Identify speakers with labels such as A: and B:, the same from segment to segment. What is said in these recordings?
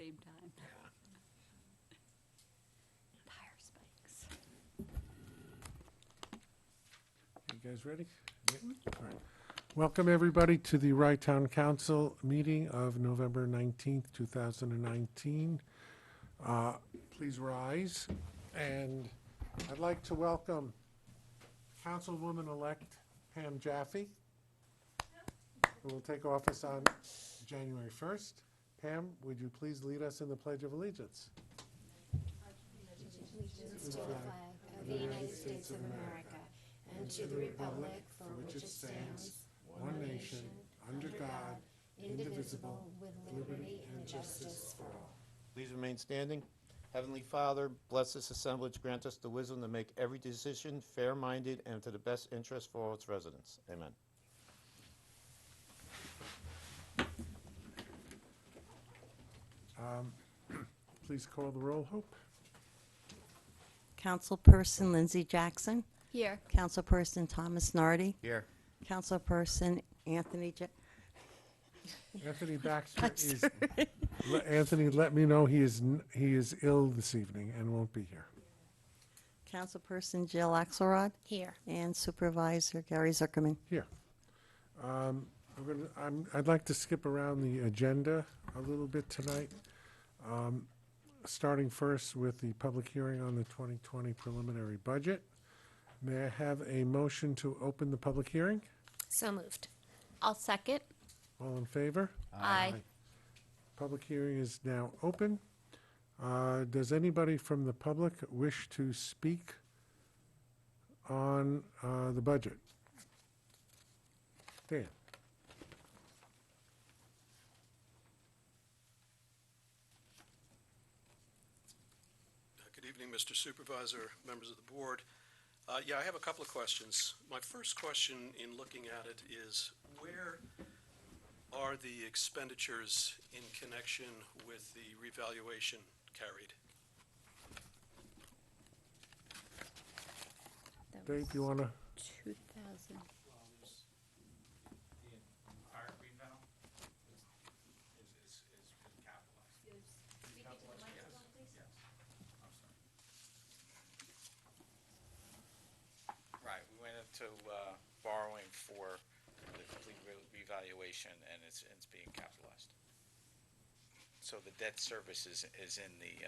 A: same time. Tire spikes.
B: You guys ready? All right. Welcome, everybody, to the Rye Town Council meeting of November 19th, 2019. Please rise. And I'd like to welcome Councilwoman-elect Pam Jaffe, who will take office on January 1st. Pam, would you please lead us in the Pledge of Allegiance?
C: Allegiance to the flag of the United States of America and to the republic for which it stands, one nation, under God, indivisible, with liberty and justice for all.
D: Please remain standing. Heavenly Father, bless this assemblage, grant us the wisdom to make every decision fair-minded and to the best interest for all its residents. Amen.
B: Please call the roll, Hope.
E: Councilperson Lindsay Jackson.
A: Here.
E: Councilperson Thomas Nardi.
D: Here.
E: Councilperson Anthony
B: Anthony Baxter is, Anthony, let me know he is ill this evening and won't be here.
E: Councilperson Jill Axelrod.
C: Here.
E: And Supervisor Gary Zuckerman.
B: Here. I'd like to skip around the agenda a little bit tonight. Starting first with the public hearing on the 2020 preliminary budget. May I have a motion to open the public hearing?
C: So moved.
A: I'll second.
B: All in favor?
A: Aye.
B: Public hearing is now open. Does anybody from the public wish to speak on the budget? Dan?
F: Good evening, Mr. Supervisor, members of the board. Yeah, I have a couple of questions. My first question in looking at it is, where are the expenditures in connection with the revaluation carried?
B: Dave, you want to?
A: 2000.
G: Right, we went into borrowing for the complete revaluation, and it's being capitalized. So the debt service is in the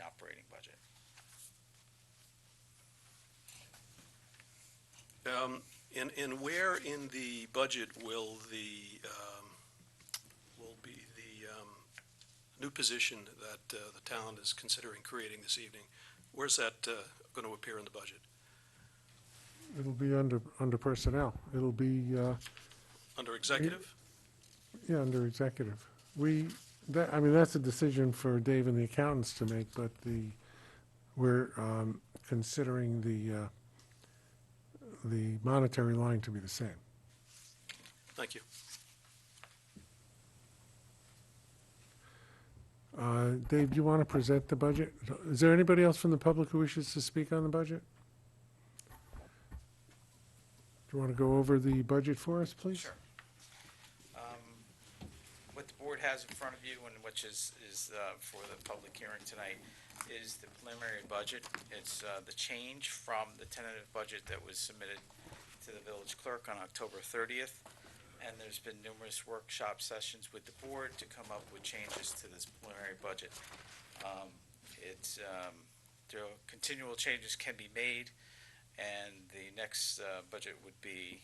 G: operating budget.
F: And where in the budget will be the new position that the town is considering creating this evening? Where's that going to appear in the budget?
B: It'll be under personnel. It'll be,
F: Under executive?
B: yeah, under executive. That's a decision for Dave and the accountants to make, but we're considering the monetary line to be the same.
F: Thank you.
B: Dave, do you want to present the budget? Is there anybody else from the public who wishes to speak on the budget? Do you want to go over the budget for us, please?
G: Sure. What the board has in front of you, and which is for the public hearing tonight, is the preliminary budget. It's the change from the tentative budget that was submitted to the village clerk on October 30th. And there's been numerous workshop sessions with the board to come up with changes to this preliminary budget. There are continual changes can be made, and the next budget would be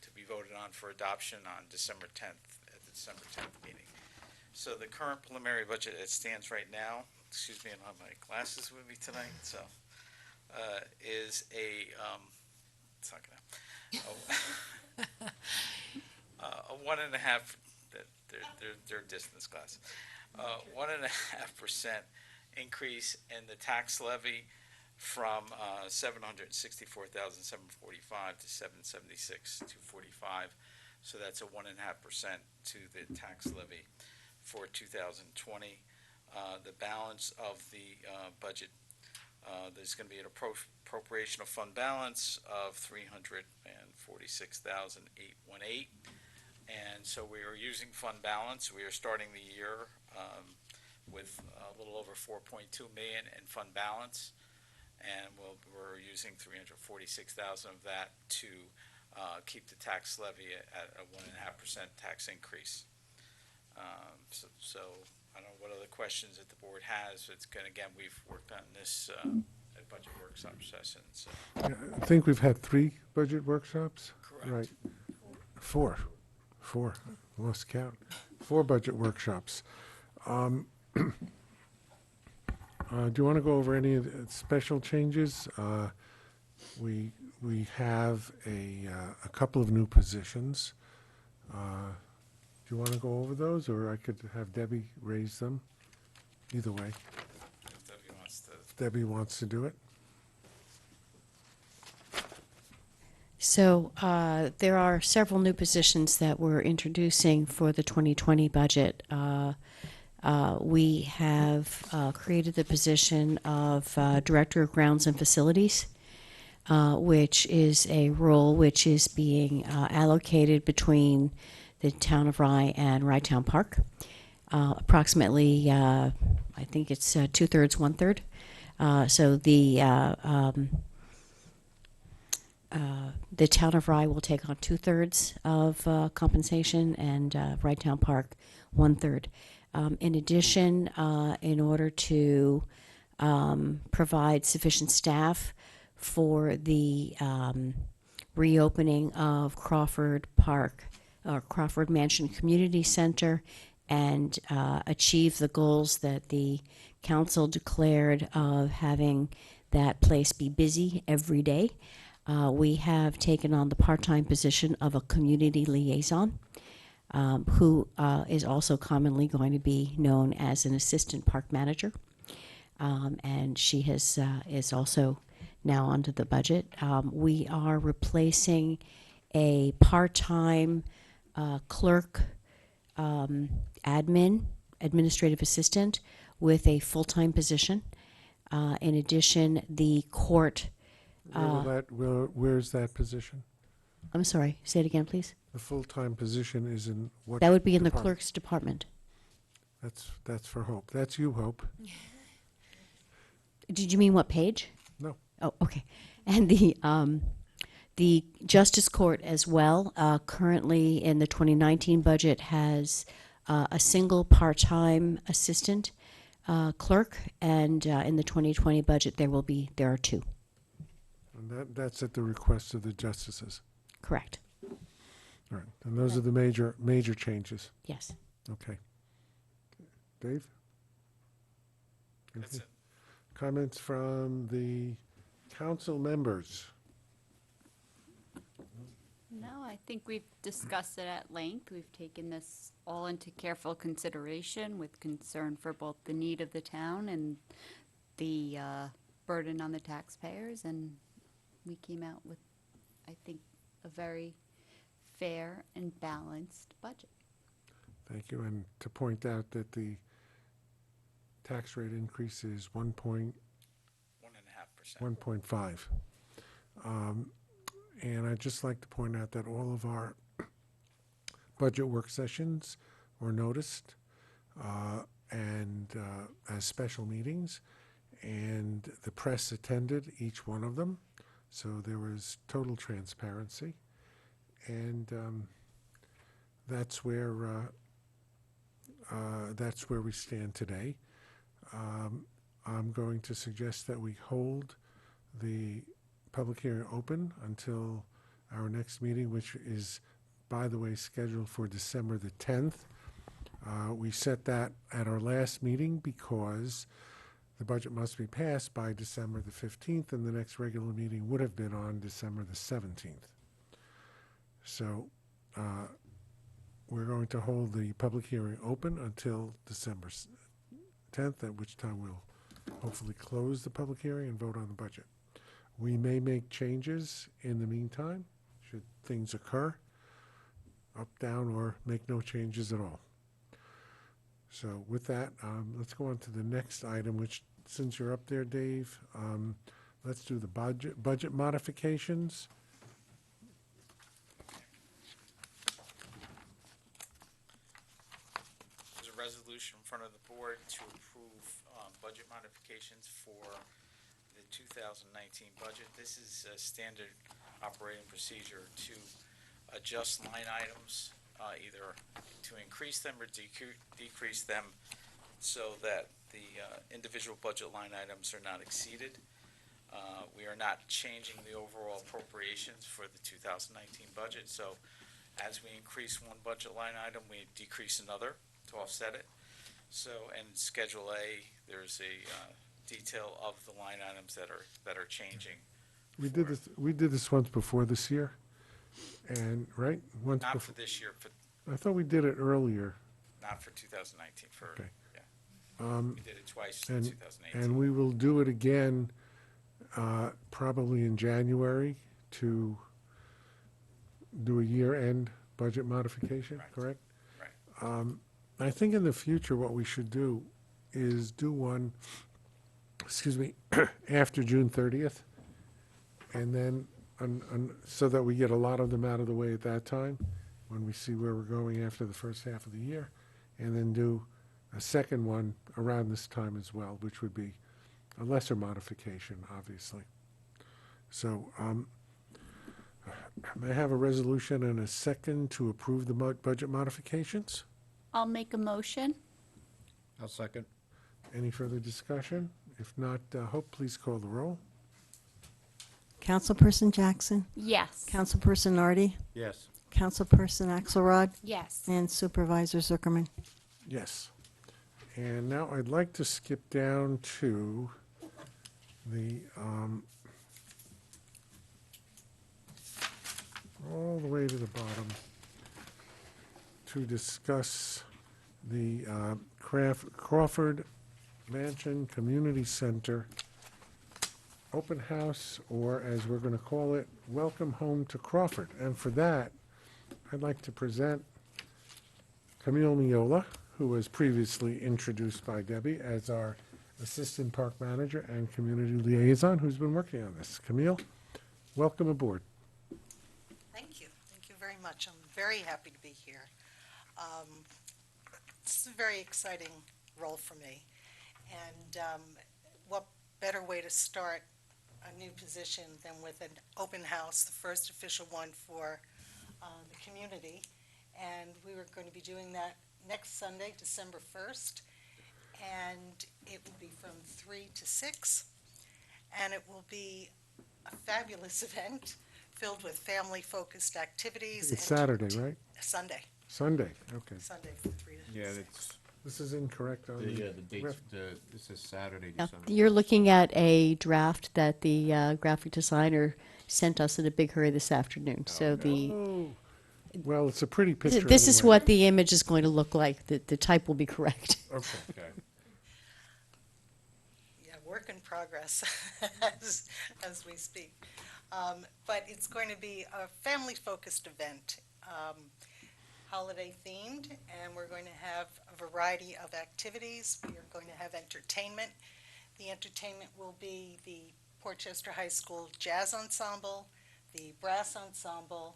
G: to be voted on for adoption on December 10th, at the December 10th meeting. So the current preliminary budget that stands right now, excuse me, I don't have my glasses with me tonight, so, is it's not gonna, a 1.5, they're distance glasses, 1.5% increase in the tax levy from $764,745 to $776,245. So that's a 1.5% to the tax levy for 2020. The balance of the budget, there's going to be an appropriation of fund balance of $346,818. And so we are using fund balance. We are starting the year with a little over 4.2 million in fund balance. And we're using 346,000 of that to keep the tax levy at a 1.5% tax increase. So I don't know what other questions that the board has. It's going, again, we've worked on this at budget workshop sessions.
B: Yeah, I think we've had 3 budget workshops?
G: Correct.
B: Right. 4. Lost count. 4 budget workshops. Do you want to go over any of the special changes? We have a couple of new positions. Do you want to go over those, or I could have Debbie raise them? Either way,
G: If Debbie wants to.
B: if Debbie wants to do it.
H: So there are several new positions that we're introducing for the 2020 budget. We have created the position of Director of Grounds and Facilities, which is a role which is being allocated between the town of Rye and Rye Town Park. Approximately, I think it's 2/3, 1/3. So the town of Rye will take on 2/3 of compensation, and Rye Town Park 1/3. In addition, in order to provide sufficient staff for the reopening of Crawford Park, or Crawford Mansion Community Center, and achieve the goals that the council declared of having that place be busy every day, we have taken on the part-time position of a community liaison, who is also commonly going to be known as an assistant park manager. And she is also now onto the budget. We are replacing a part-time clerk, administrative assistant, with a full-time position. In addition, the court.
B: Where's that position?
H: I'm sorry, say it again, please.
B: The full-time position is in what?
H: That would be in the
B: department?
H: clerk's department.
B: That's for Hope. That's you, Hope.
H: Did you mean what page?
B: No.
H: Oh, okay. And the Justice Court as well, currently in the 2019 budget, has a single part-time assistant clerk, and in the 2020 budget there are 2.
B: And that's at the request of the justices.
H: Correct.
B: All right. And those are the major changes.
H: Yes.
B: Okay. Dave?
G: That's it.
B: Comments from the council members?
A: No, I think we've discussed it at length. We've taken this all into careful consideration with concern for both the need of the town and the burden on the taxpayers, and we came out with, I think, a very fair and balanced budget.
B: Thank you. And to point out that the tax rate increase is
G: 1.5%.
B: 1.5. And I'd just like to point out that all of our budget work sessions were noticed and as special meetings, and the press attended each one of them, so there was total transparency, and that's where we stand today. I'm going to suggest that we hold the public hearing open until our next meeting, which is, by the way, scheduled for December the 10th. We set that at our last meeting because the budget must be passed by December the 15th, and the next regular meeting would have been on December the 17th. So we're going to hold the public hearing open until December 10th, at which time we'll hopefully close the public hearing and vote on the budget. We may make changes in the meantime, should things occur, up, down, or make no changes at all. So with that, let's go on to the next item, which, since you're up there, Dave, let's do the budget modifications.
G: resolution in front of the board to approve budget modifications for the 2019 budget. This is a standard operating procedure to adjust line items, either to increase them or decrease them so that the individual budget line items are not exceeded. We are not changing the overall appropriations for the 2019 budget, so as we increase one budget line item, we decrease another to offset it. So, in Schedule A, there's a detail of the line items that are changing.
B: We did this once before this year, and, right? Once
G: Not
B: before.
G: for this year, but
B: I thought we did it earlier.
G: not for 2019,
B: Okay.
G: yeah. We did it twice in
B: And
G: 2018.
B: we will do it again, probably in January to do a year-end budget modification, correct?
G: Right.
B: I think in the future, what we should do is do one, after June 30th, and then, so that we get a lot of them out of the way at that time, when we see where we're going after the first half of the year, and then do a second one around this time as well, which would be a lesser modification, obviously. So, may I have a resolution and a second to approve the budget modifications?
A: I'll make a motion.
D: I'll second.
B: Any further discussion? If not, Hope, please call the roll.
E: Councilperson Jackson,
A: Yes.
E: Councilperson Nardi,
D: Yes.
E: Councilperson Axelrod,
C: Yes.
E: and Supervisor Zuckerman.
B: Yes. And now I'd like to skip down to the, all the way to the bottom to discuss the Crawford Mansion Community Center open house, or as we're going to call it, Welcome Home to Crawford. And for that, I'd like to present Camille Miola, who was previously introduced by Debbie as our Assistant Park Manager and Community Liaison, who's been working on this. Camille, welcome aboard.
I: Thank you. Thank you very much. I'm very happy to be here. This is a very exciting role for me. And what better way to start a new position than with an open house, the first official one for the community. And we were going to be doing that next Sunday, December 1st. And it will be from 3 to 6. And it will be a fabulous event filled with family-focused activities.
B: It's
I: and
B: Saturday, right?
I: Sunday.
B: Sunday, okay.
I: Sunday from 3 to 6.
D: Yeah, it's,
B: This is incorrect on the...
D: the dates, this is Saturday,
H: Now,
D: December.
H: you're looking at a draft that the graphic designer sent us in a big hurry this afternoon. So
B: Oh, well, it's a pretty picture
H: this is
B: anyway.
H: what the image is going to look like. The type will be correct.
B: Okay.
I: Yeah, work in progress as we speak. But it's going to be a family-focused event, holiday-themed, and we're going to have a variety of activities. We are going to have entertainment. The entertainment will be the Portchester High School Jazz Ensemble, the Brass Ensemble.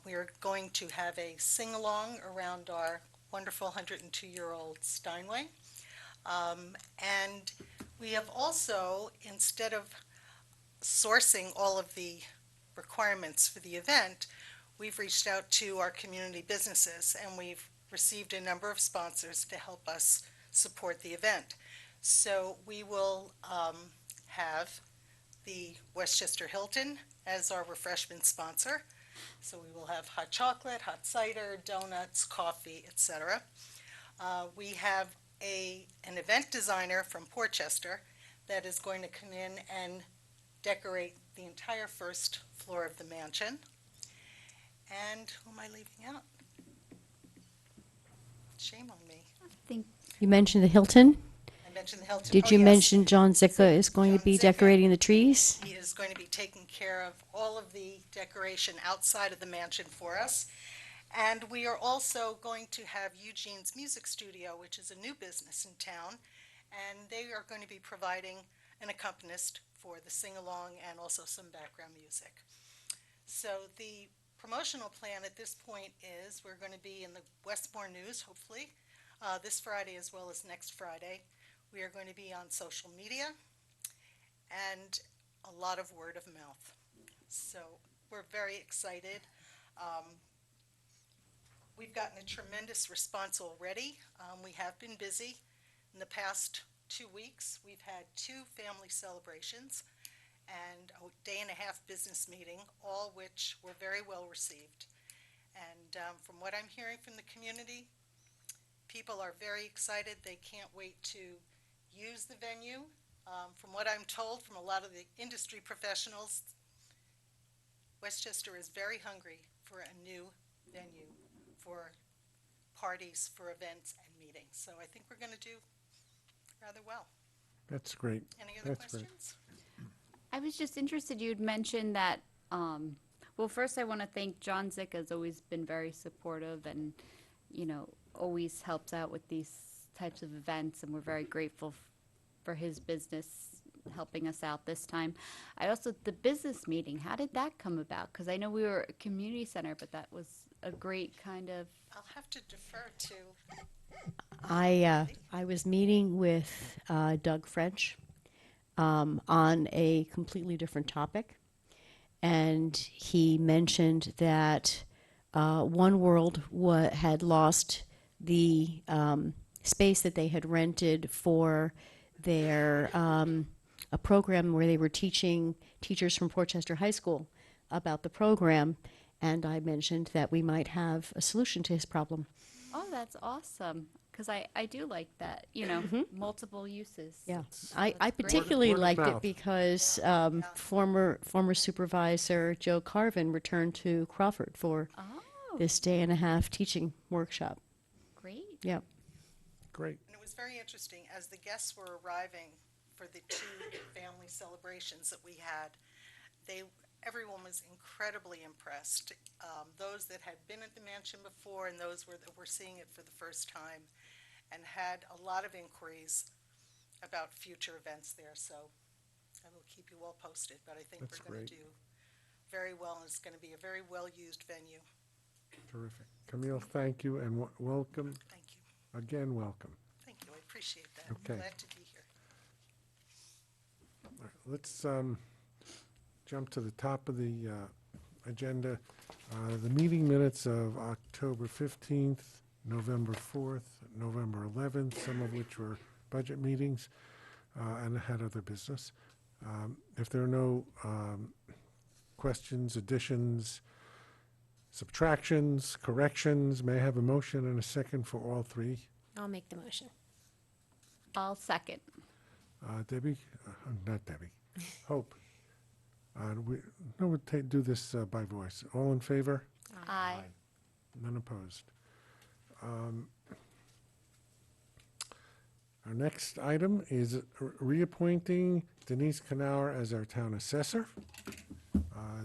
I: We are going to have a sing-along around our wonderful 102-year-old Steinway. And we have also, instead of sourcing all of the requirements for the event, we've reached out to our community businesses, and we've received a number of sponsors to help us support the event. So we will have the Westchester Hilton as our refreshment sponsor. So we will have hot chocolate, hot cider, donuts, coffee, etc. We have an event designer from Portchester that is going to come in and decorate the entire first floor of the mansion. And who am I leaving out? Shame on me.
A: I think
H: You mentioned the Hilton.
I: I mentioned the Hilton.
H: Did
I: Oh,
H: you
I: yes.
H: mention John Zicka is going to
I: John
H: be
I: Zicka.
H: decorating the trees?
I: He is going to be taking care of all of the decoration outside of the mansion for us. And we are also going to have Eugene's Music Studio, which is a new business in town, and they are going to be providing an accompanist for the sing-along and also some background music. So the promotional plan at this point is we're going to be in the Westmore News, hopefully, this Friday as well as next Friday. We are going to be on social media and a lot of word of mouth. So we're very excited. We've gotten a tremendous response already. We have been busy. In the past 2 weeks, we've had 2 family celebrations and a day and a half business meeting, all which were very well received. And from what I'm hearing from the community, people are very excited. They can't wait to use the venue. From what I'm told from a lot of the industry professionals, Westchester is very hungry for a new venue for parties, for events and meetings. So I think we're going to do rather well.
B: That's great.
I: Any other
B: That's great.
I: questions?
A: I was just interested, you'd mentioned that, well, first I want to thank John Zick, has always been very supportive and, always helps out with these types of events, and we're very grateful for his business helping us out this time. I also, the business meeting, how did that come about? Because I know we were a community center, but that was a great kind of,
I: I'll have to defer to,
H: I was meeting with Doug French on a completely different topic, and he mentioned that One World had lost the space that they had rented for their a program where they were teaching teachers from Portchester High School about the program, and I mentioned that we might have a solution to his problem.
A: oh, that's awesome. Because I do like that, multiple uses.
H: Yeah,
A: That's
H: I
A: great.
H: particularly
B: Word of
H: liked it
B: mouth.
H: because former Supervisor Joe Carvin returned to Crawford for
A: Oh,
H: this day and a half teaching workshop.
A: great.
H: Yep.
B: Great.
I: and it was very interesting, as the guests were arriving for the 2 family celebrations that we had, everyone was incredibly impressed. Those that had been at the mansion before and those that were seeing it for the first time, and had a lot of inquiries about future events there. So I will keep you all posted, but I think
B: That's
I: we're going to
B: great.
I: do very well, and it's going to be a very well-used venue.
B: Terrific. Camille, thank you, and welcome.
I: Thank you.
B: Again, welcome.
I: Thank you. I appreciate that.
B: Okay.
I: Glad to be here.
B: All right, let's jump to the top of the agenda. The meeting minutes of October 15th, November 4th, November 11th, some of which were budget meetings, and had other business. If there are no questions, additions, subtractions, corrections, may I have a motion and a second for all 3?
C: I'll make the motion.
A: I'll second.
B: Debbie? Not Debbie. Hope. We'll do this by voice. All in favor?
A: Aye.
B: None opposed. Our next item is reappointing Denise Knauer as our town assessor.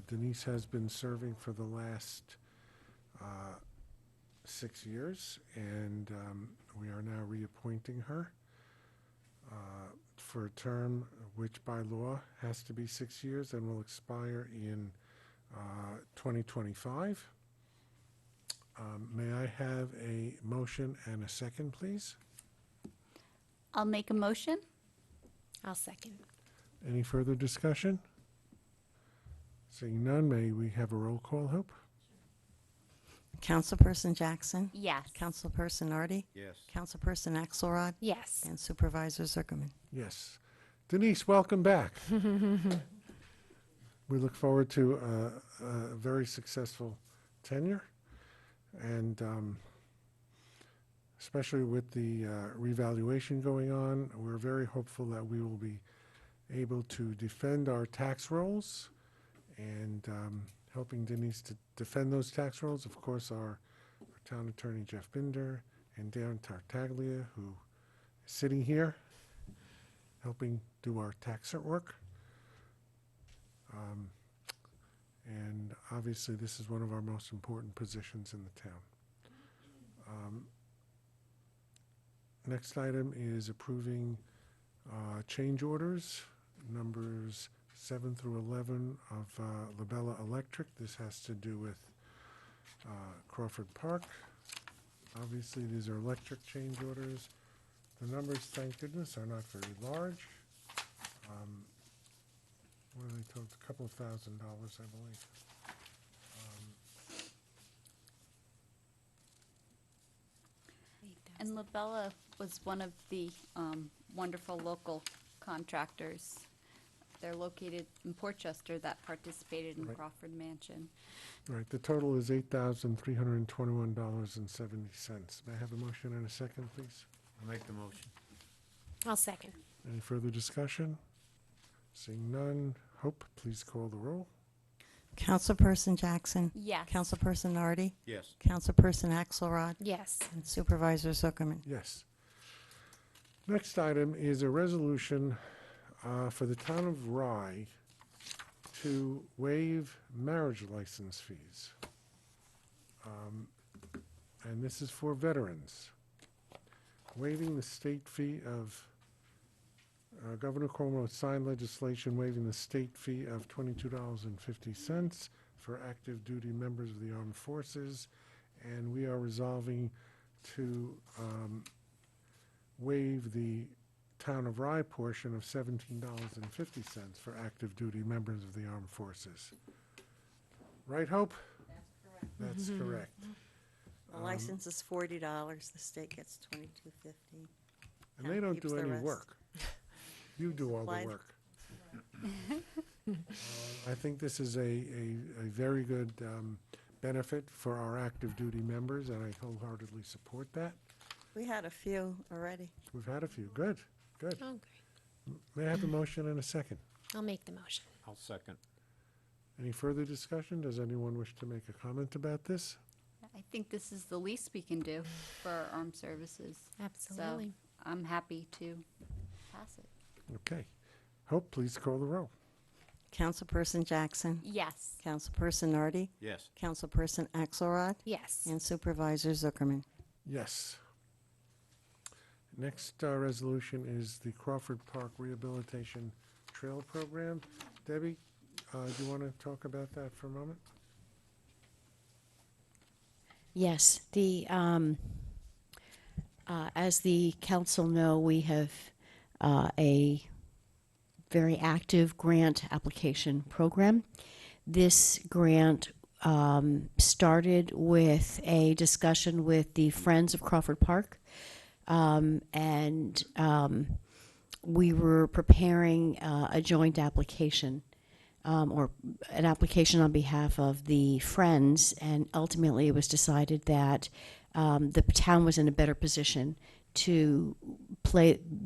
B: Denise has been serving for the last 6 years, and we are now reappointing her for a term which by law has to be 6 years and will expire in 2025. May I have a motion and a second, please?
A: I'll make a motion.
C: I'll second.
B: Any further discussion? Seeing none, may we have a roll call, Hope?
E: Councilperson Jackson.
A: Yes.
E: Councilperson Nardi.
D: Yes.
E: Councilperson Axelrod.
C: Yes.
E: And Supervisor Zuckerman.
B: Yes. Denise, welcome back. We look forward to a very successful tenure, and especially with the revaluation going on, we're very hopeful that we will be able to defend our tax rolls, and helping Denise to defend those tax rolls, of course, our town attorney Jeff Binder and Dan Tartaglia, who is sitting here helping do our tax work. And obviously, this is one of our most important positions in the town. Next item is approving change orders, numbers 7 through 11 of LaBella Electric. This has to do with Crawford Park. Obviously, these are electric change orders. The numbers, thank goodness, are not very large. What are they told? A couple of $1,000, I believe.
A: And LaBella was one of the wonderful local contractors. They're located in Portchester that participated in
B: Right.
A: Crawford Mansion.
B: Right, the total is $8,321.70. May I have a motion and a second, please?
D: I'll make the motion.
C: I'll second.
B: Any further discussion? Seeing none. Hope, please call the roll.
E: Councilperson Jackson.
A: Yes.
E: Councilperson Nardi.
D: Yes.
E: Councilperson Axelrod.
C: Yes.
E: And Supervisor Zuckerman.
B: Yes. Next item is a resolution for the town of Rye to waive marriage license fees. And this is for veterans. Waiving the state fee of, Governor Cuomo signed legislation waiving the state fee of $22.50 for active duty members of the armed forces. And we are resolving to waive the town of Rye portion of $17.50 for active duty members of the armed forces. Right, Hope? That's correct.
E: The license is $40. The state gets $22.50.
B: And they don't
E: keeps
B: do
E: the
B: any
E: rest.
B: work. You do all the
E: Supplied.
B: work. I think this is a very good benefit for our active duty members, and I wholeheartedly support that.
E: We had a few already.
B: We've had a few. Good, good.
C: Oh,
B: May I have a motion and a second?
C: I'll make the motion.
D: I'll second.
B: Any further discussion? Does anyone wish to make a comment about this?
A: I think this is the least we can do for our armed services.
C: Absolutely.
A: So I'm happy to pass it.
B: Okay. Hope, please call the roll.
E: Councilperson Jackson.
A: Yes.
E: Councilperson Nardi.
D: Yes.
E: Councilperson Axelrod.
C: Yes.
E: And Supervisor Zuckerman.
B: Yes. Next resolution is the Crawford Park Rehabilitation Trail Program. Debbie, do you want to talk about that for a moment?
H: Yes, as the council know, we have a very active grant application program. This grant started with a discussion with the Friends of Crawford Park, and we were preparing a joint application, or an application on behalf of the Friends, and ultimately it was decided that the town was in a better position to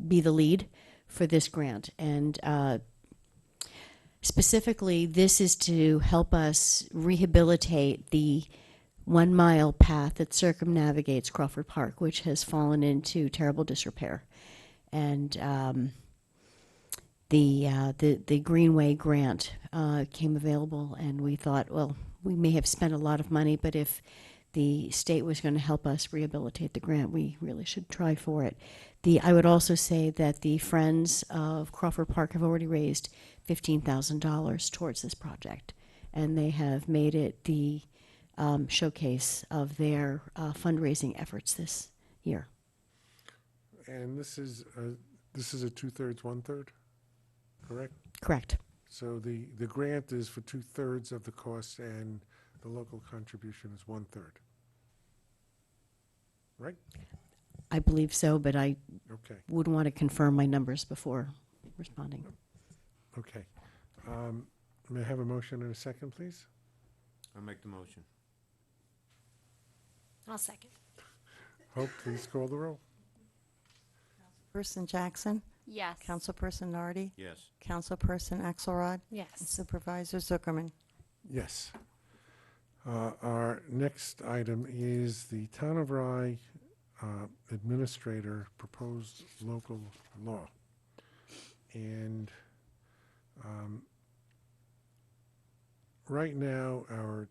H: be the lead for this grant. And specifically, this is to help us rehabilitate the 1 mile path that circumnavigates Crawford Park, which has fallen into terrible disrepair. And the Greenway grant came available, and we thought, well, we may have spent a lot of money, but if the state was going to help us rehabilitate the grant, we really should try for it. I would also say that the Friends of Crawford Park have already raised $15,000 towards this project, and they have made it the showcase of their fundraising efforts this year.
B: And this is a 2/3, 1/3, correct?
H: Correct.
B: So the grant is for 2/3 of the cost, and the local contribution is 1/3. Right?
H: I believe so, but I
B: Okay,
H: would want to confirm my numbers before responding.
B: okay. May I have a motion and a second, please?
D: I'll make the motion.
C: I'll second.
B: Hope, please call the roll.
E: Person Jackson.
A: Yes.
E: Councilperson Nardi.
D: Yes.
E: Councilperson Axelrod. And
C: Yes.
E: Supervisor Zuckerman.
B: Yes. Our next item is the Town of Rye Administrator Proposed Local Law. And right now, our,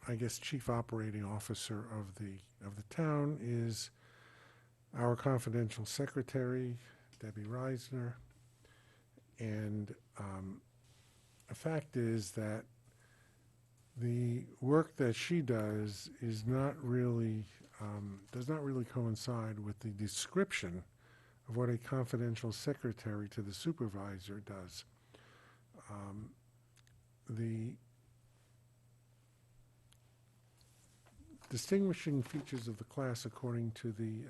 B: I guess, Chief Operating Officer of the town is our confidential secretary, Debbie Reisner. And the fact is that the work that she does is not really, does not really coincide with the description of what a confidential secretary to the supervisor does. The distinguishing features of the class, according to the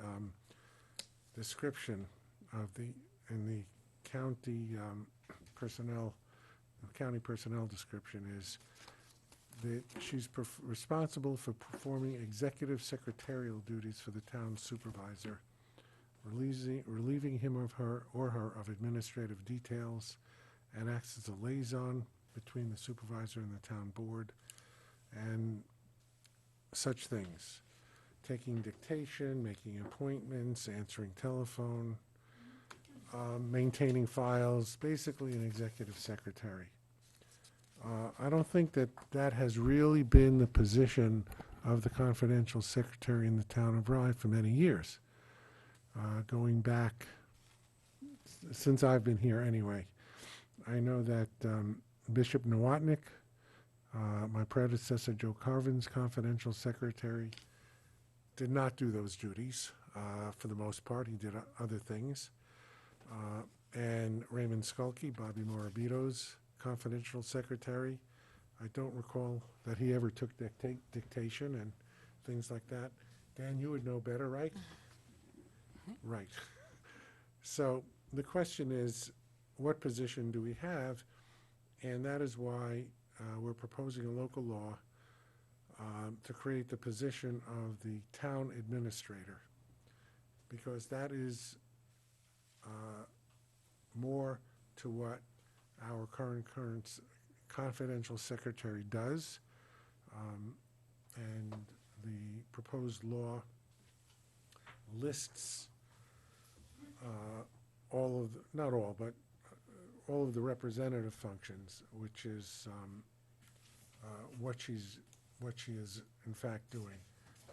B: description of in the county personnel, the county personnel description, is that she's responsible for performing executive secretarial duties for the town supervisor, relieving him of her of administrative details, and acts as a liaison between the supervisor and the town board, and such things. Taking dictation, making appointments, answering telephone, maintaining files, basically an executive secretary. I don't think that that has really been the position of the confidential secretary in the town of Rye for many years. Going back, since I've been here anyway. I know that Bishop Nowotnik, my predecessor Joe Carvin's confidential secretary, did not do those duties for the most part. He did other things. And Raymond Skulke, Bobby Morabito's confidential secretary, I don't recall that he ever took dictation and things like that. Dan, you would know better, right? Right. So the question is, what position do we have? And that is why we're proposing a local law to create the position of the town administrator, because that is more to what our current confidential secretary does. And the proposed law lists all of, not all, but all of the representative functions, which is what she is in fact doing,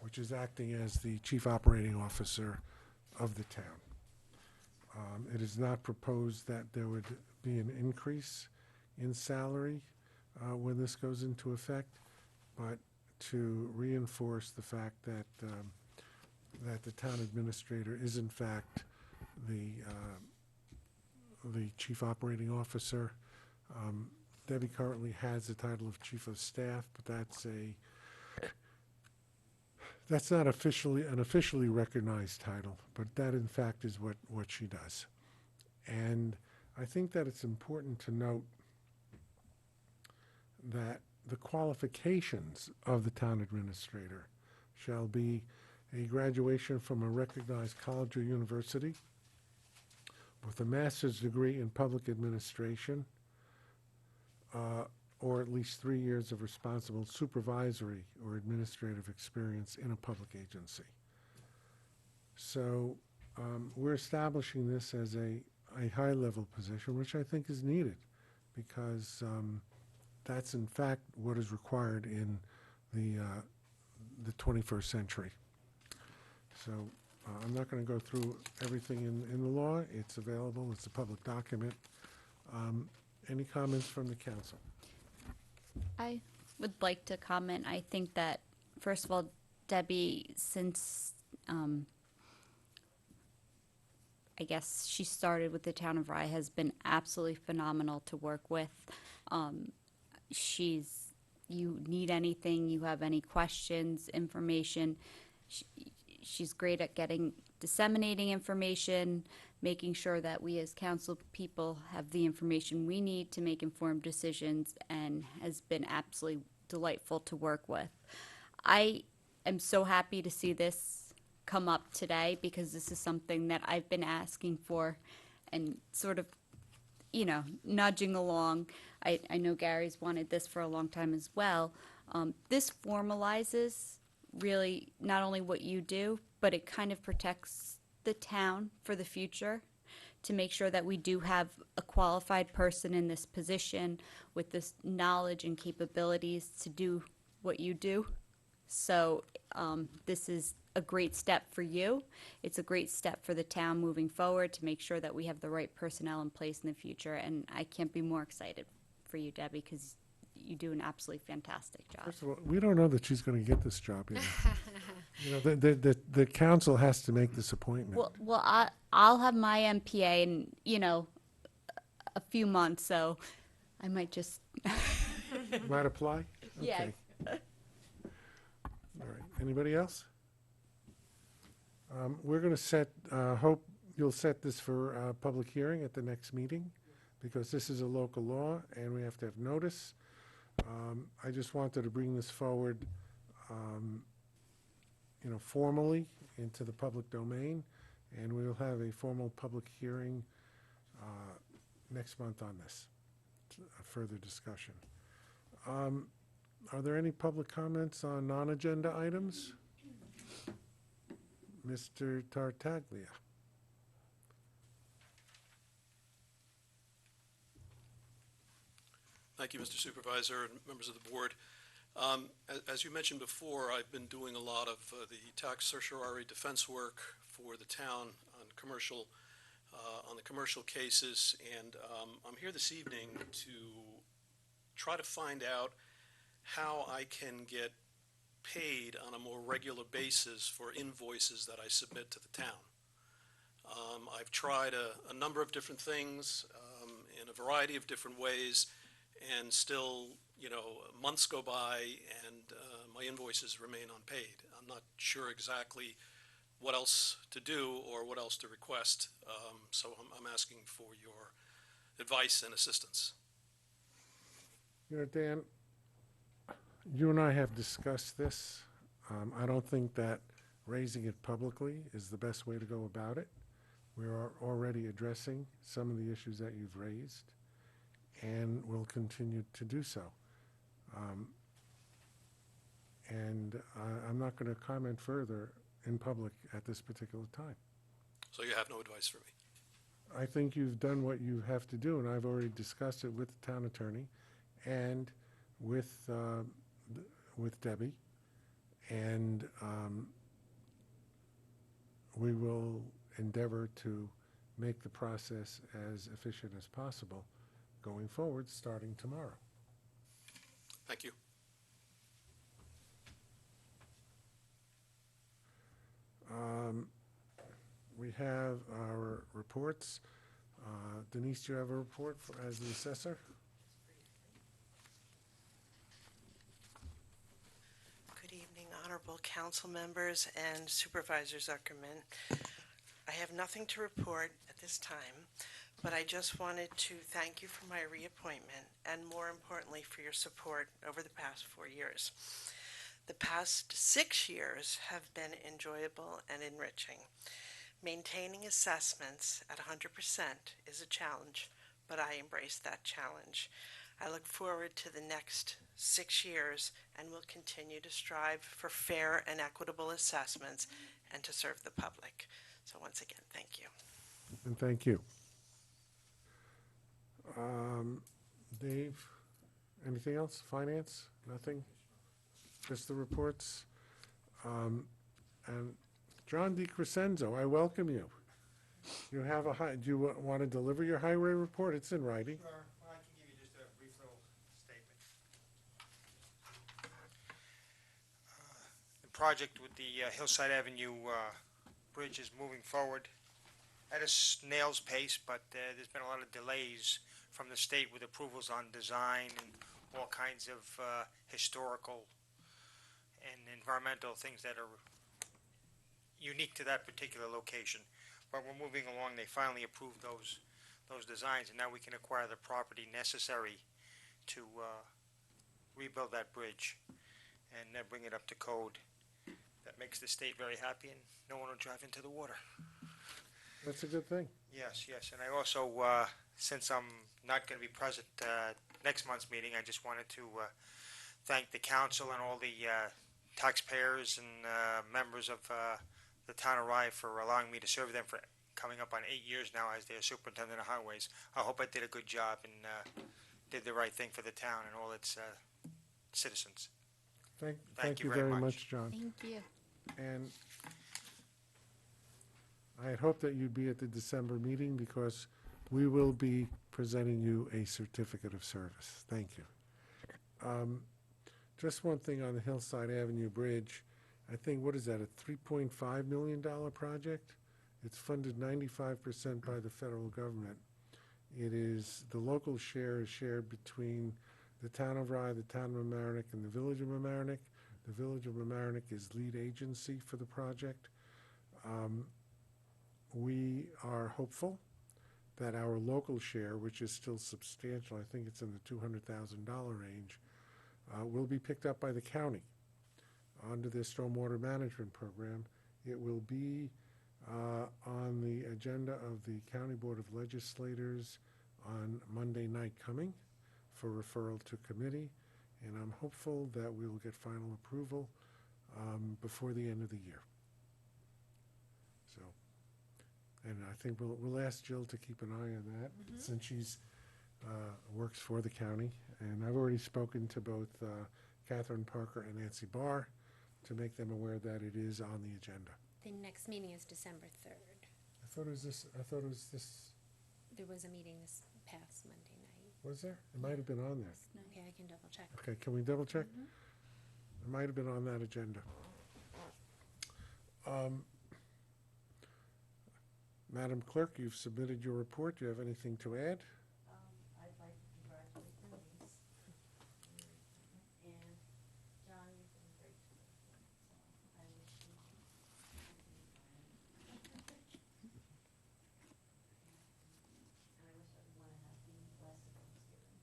B: which is acting as the chief operating officer of the town. It is not proposed that there would be an increase in salary when this goes into effect, but to reinforce the fact that that the town administrator is in fact the chief operating officer. Debbie currently has the title of chief of staff, but that's not an officially recognized title, but that in fact is what she does. And I think that it's important to note that the qualifications of the town administrator shall be a graduation from a recognized college or university with a master's degree in public administration, or at least 3 years of responsible supervisory or administrative experience in a public agency. So we're establishing this as a high-level position, which I think is needed, because that's in fact what is required in the 21st century. So I'm not going to go through everything in the law. It's available. It's a public document. Any comments from the council?
A: I would like to comment. I think that, first of all, Debbie, since I guess she started with the town of Rye, has been absolutely phenomenal to work with. You need anything, you have any questions, information, she's great at disseminating information, making sure that we as council people have the information we need to make informed decisions, and has been absolutely delightful to work with. I am so happy to see this come up today, because this is something that I've been asking for and sort of, nudging along. I know Gary's wanted this for a long time as well. This formalizes really not only what you do, but it kind of protects the town for the future, to make sure that we do have a qualified person in this position with this knowledge and capabilities to do what you do. So this is a great step for you. It's a great step for the town moving forward, to make sure that we have the right personnel in place in the future. And I can't be more excited for you, Debbie, because you do an absolutely fantastic job.
B: First of all, we don't know that she's going to get this job. You know, the council has to make this appointment.
A: I'll have my MPA in, a few months, so I might just,
B: Might apply?
A: yeah.
B: Okay. All right. Anybody else? We're going to hope you'll set this for a public hearing at the next meeting, because this is a local law and we have to have notice. I just wanted to bring this forward, formally into the public domain, and we'll have a formal public hearing next month on this, a further discussion. Are there any public comments on non-agenda items? Mr. Tartaglia.
F: Thank you, Mr. Supervisor and members of the board. As you mentioned before, I've been doing a lot of the tax certiorari defense work for the town on the commercial cases, and I'm here this evening to try to find out how I can get paid on a more regular basis for invoices that I submit to the town. I've tried a number of different things in a variety of different ways, and still, months go by and my invoices remain unpaid. I'm not sure exactly what else to do or what else to request, so I'm asking for your advice and assistance.
B: Dan, you and I have discussed this. I don't think that raising it publicly is the best way to go about it. We are already addressing some of the issues that you've raised, and will continue to do so. I'm not going to comment further in public at this particular time.
F: So you have no advice for me?
B: I think you've done what you have to do, and I've already discussed it with the town attorney and with Debbie, and we will endeavor to make the process as efficient as possible going forward, starting tomorrow.
F: Thank you.
B: We have our reports. Denise, do you have a report as the assessor?
E: Good evening, honorable council members and Supervisor Zuckerman. I have nothing to report at this time, but I just wanted to thank you for my reappointment, and more importantly for your support over the past 4 years. The past 6 years have been enjoyable and enriching. Maintaining assessments at 100% is a challenge, but I embrace that challenge. I look forward to the next 6 years and will continue to strive for fair and equitable assessments and to serve the public. So once again, thank you.
B: And thank you. Dave, anything else? Finance? Nothing? Just the reports? And John DeCrescenzo, I welcome you. You have do you want to deliver your highway report? It's in writing.
J: Sure. Well, I can give you just a brief little statement. The project with the Hillside Avenue Bridge is moving forward at a snail's pace, but there's been a lot of delays from the state with approvals on design and all kinds of historical and environmental things that are unique to that particular location. But we're moving along. They finally approved those designs, and now we can acquire the property necessary to rebuild that bridge and bring it up to code. That makes the state very happy, and no one will drive into the water.
B: That's a good thing.
J: Yes, yes. And I also, since I'm not going to be present next month's meeting, I just wanted to thank the council and all the taxpayers and members of the town of Rye for allowing me to serve them for coming up on 8 years now as their superintendent of highways. I hope I did a good job and did the right thing for the town and all its citizens.
B: Thank you very much, John.
A: Thank you.
B: And I had hoped that you'd be at the December meeting, because we will be presenting you a certificate of service. Thank you. Just one thing on the Hillside Avenue Bridge. I think, what is that, a $3.5 million project? It's funded 95% by the federal government. It is, the local share is shared between the town of Rye, the town of Mamaroneck, and the village of Mamaroneck. The village of Mamaroneck is lead agency for the project. We are hopeful that our local share, which is still substantial, I think it's in the $200,000 range, will be picked up by the county under their stormwater management program. It will be on the agenda of the County Board of Legislators on Monday night coming for referral to committee, and I'm hopeful that we will get final approval before the end of the year. So, and I think we'll ask Jill to keep an eye on that, since she's works for the county. And I've already spoken to both Catherine Parker and Nancy Barr to make them aware that it is on the agenda.
C: The next meeting is December 3rd.
B: I thought it was this.
C: There was a meeting this past Monday night.
B: Was there? It might have been on there.
C: Okay, I can double check.
B: Okay, can we double check? It might have been on that agenda. Madam Clerk, you've submitted your report. Do you have anything to add?
H: I'd like to congratulate Denise. And John, you've been great to work with, so I wish you and I wish everyone a happy, blessed Thanksgiving.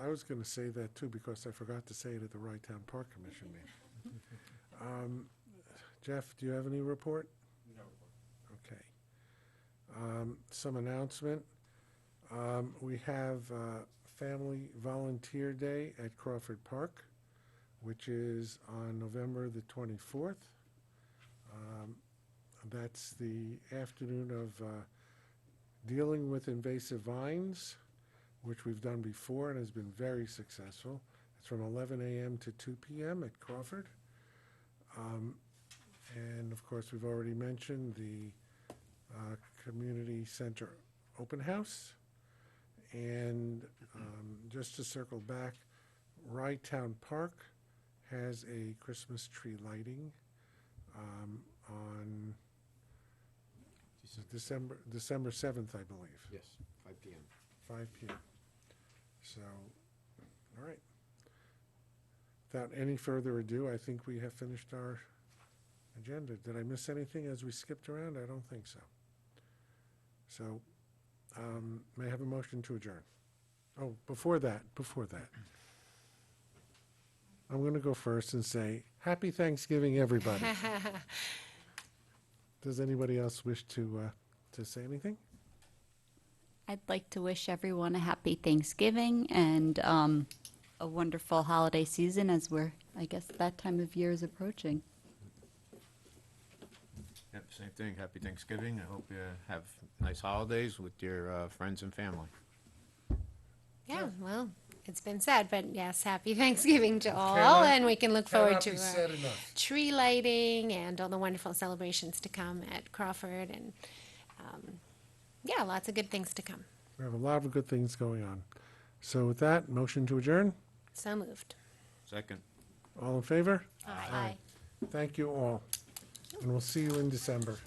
B: I was going to say that too, because I forgot to say it at the Rye Town Park Commission meeting. Jeff, do you have any report?
D: No.
B: Okay. Some announcement. We have Family Volunteer Day at Crawford Park, which is on November the 24th. That's the afternoon of dealing with invasive vines, which we've done before and has been very successful. It's from 11 a.m. to 2 p.m. at Crawford. And of course, we've already mentioned the Community Center Open House. And just to circle back, Rye Town Park has a Christmas tree lighting on December 7th, I believe.
D: Yes, 5 p.m.
B: 5 p.m. So, all right. Without any further ado, I think we have finished our agenda. Did I miss anything as we skipped around? I don't think so. So, may I have a motion to adjourn? Oh, before that, I'm going to go first and say, Happy Thanksgiving, everybody. Does anybody else wish to say anything?
A: I'd like to wish everyone a happy Thanksgiving and a wonderful holiday season as I guess that time of year is approaching.
D: Yep, same thing. Happy Thanksgiving. I hope you have nice holidays with your friends and family.
C: Yeah, well, it's been said, but yes, happy Thanksgiving to all, and we can look forward to tree lighting and all the wonderful celebrations to come at Crawford, and yeah, lots of good things to come.
B: We have a lot of good things going on. So with that, motion to adjourn?
C: So moved.
D: Second.
B: All in favor?
C: Aye.
B: Thank you all. And we'll see you in December.